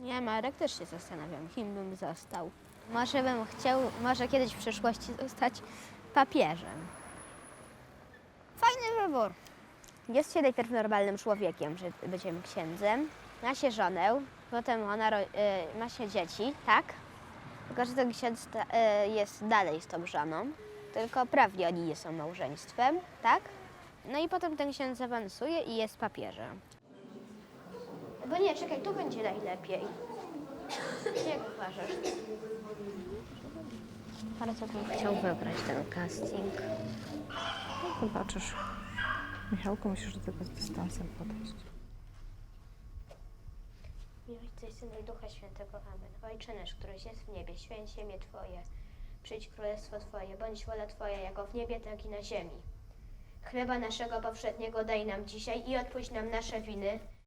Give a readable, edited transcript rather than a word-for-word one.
Ja, Marek, też się zastanawiam, kim bym został. Może bym chciał, może kiedyś w przyszłości zostać papieżem. Fajny wybór. Jest się najpierw normalnym człowiekiem, że będziemy księdzem. Ma się żonę, potem ona ma się dzieci, tak? Tylko, że ten ksiądz jest dalej z tą żoną, tylko prawnie oni nie są małżeństwem, tak? No i potem ten ksiądz awansuje i jest papieżem. Bo nie, czekaj, tu będzie najlepiej. Jak uważasz? Bardzo bym chciał wybrać ten casting. Zobaczysz. Michałku, musisz do tego z dystansem podejść. Miłość Ojca i Syna i Ducha Świętego. Amen. Ojcze nasz, któryś jest w niebie, święć się imię Twoje. Przyjdź królestwo Twoje, bądź wola Twoja, jako w niebie, tak i na ziemi. Chleba naszego powszedniego daj nam dzisiaj i odpuść nam nasze winy,